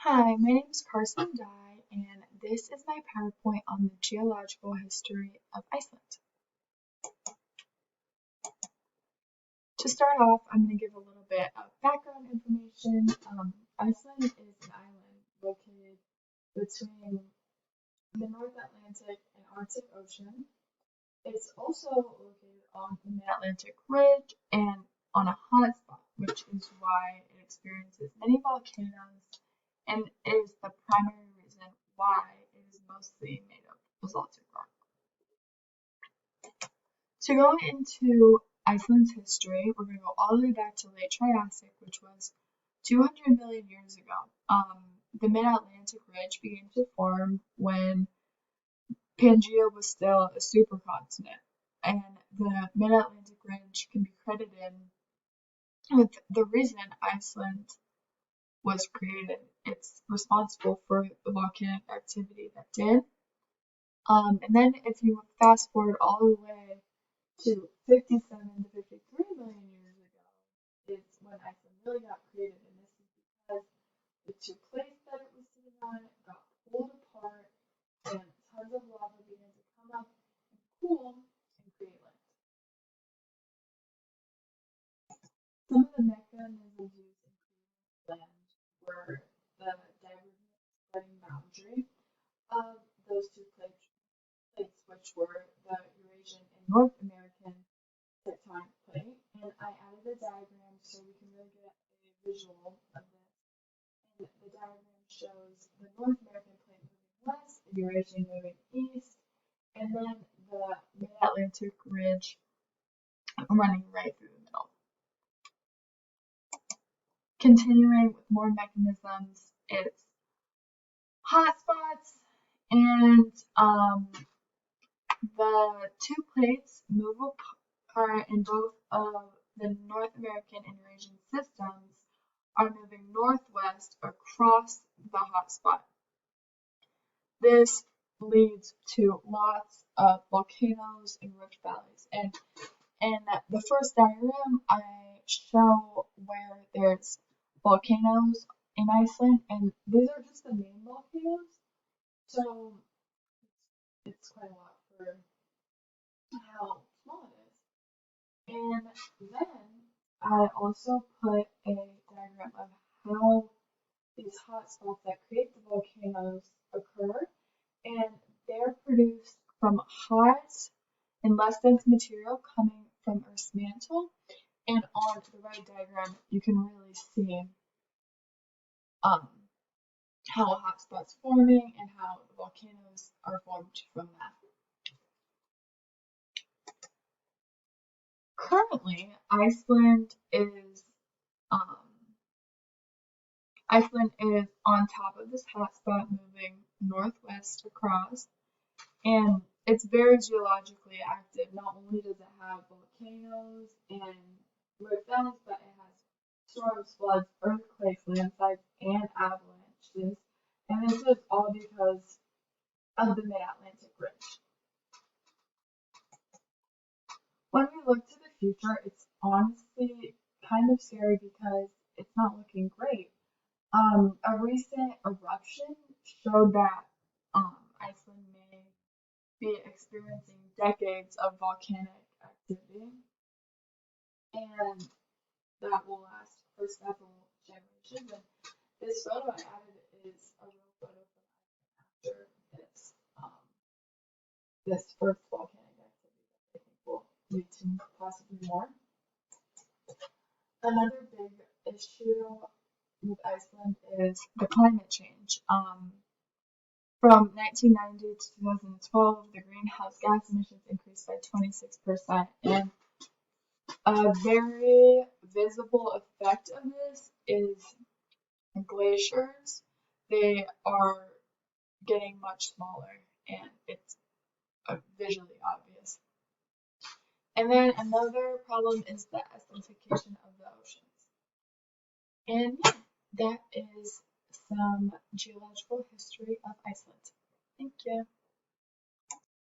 Hi, my name is Carson Dye, and this is my PowerPoint on the geological history of Iceland. To start off, I'm going to give a little bit of background information. Iceland is an island located between the North Atlantic and Arctic Ocean. It's also located on the Mid-Atlantic Ridge and on a hotspot, which is why it experiences many volcanoes and is the primary reason why it is mostly made of basaltic rock. To go into Iceland's history, we're going to go all the way back to late Triassic, which was 200 million years ago. The Mid-Atlantic Ridge began to form when Pangaea was still a supercontinent, and the Mid-Atlantic Ridge can be credited with the reason Iceland was created. It's responsible for the volcanic activity that did. And then if you fast forward all the way to 57 to 53 million years ago, is when Iceland really got created, and this is because the two plates that it was sitting on got pulled apart, and tons of lava began to come up and cool and create land. Some of the mechanisms used in creating land were the divergent spreading boundary of those two plates, which were the Eurasian and North American tectonic plate. And I added a diagram so we can really get a visual of this. And the diagram shows the North American plate moving west, the Eurasian moving east, and then the Mid-Atlantic Ridge running right through the middle. Continuing with more mechanisms, it's hotspots, and the two plates move apart, and both of the North American and Eurasian systems are moving northwest across the hotspot. This leads to lots of volcanoes and rift valleys. And in the first diagram, I show where there's volcanoes in Iceland, and these are just the main volcanoes. So it's quite a lot for how small it is. And then I also put a diagram of how these hotspots that create the volcanoes occur, and they're produced from hot and less dense material coming from Earth's mantle. And on the right diagram, you can really see how a hotspot's forming and how the volcanoes are formed from that. Currently, Iceland is on top of this hotspot, moving northwest across, and it's very geologically active. Not only does it have volcanoes and rift valleys, but it has storms, floods, earthquakes, landslides, and avalanches. And this is all because of the Mid-Atlantic Ridge. When we look to the future, it's honestly kind of scary because it's not looking great. A recent eruption showed that Iceland may be experiencing decades of volcanic activity, and that will last for several generations. And this photo I added is a real photo from Iceland after this first volcanic activity that I think will lead to possibly more. Another big issue with Iceland is the climate change. From 1990 to 2012, the greenhouse gas emissions increased by 26%, and a very visible effect of this is glaciers. They are getting much smaller, and it's visually obvious. And then another problem is the acidification of the oceans. And yeah, that is some geological history of Iceland. Thank you.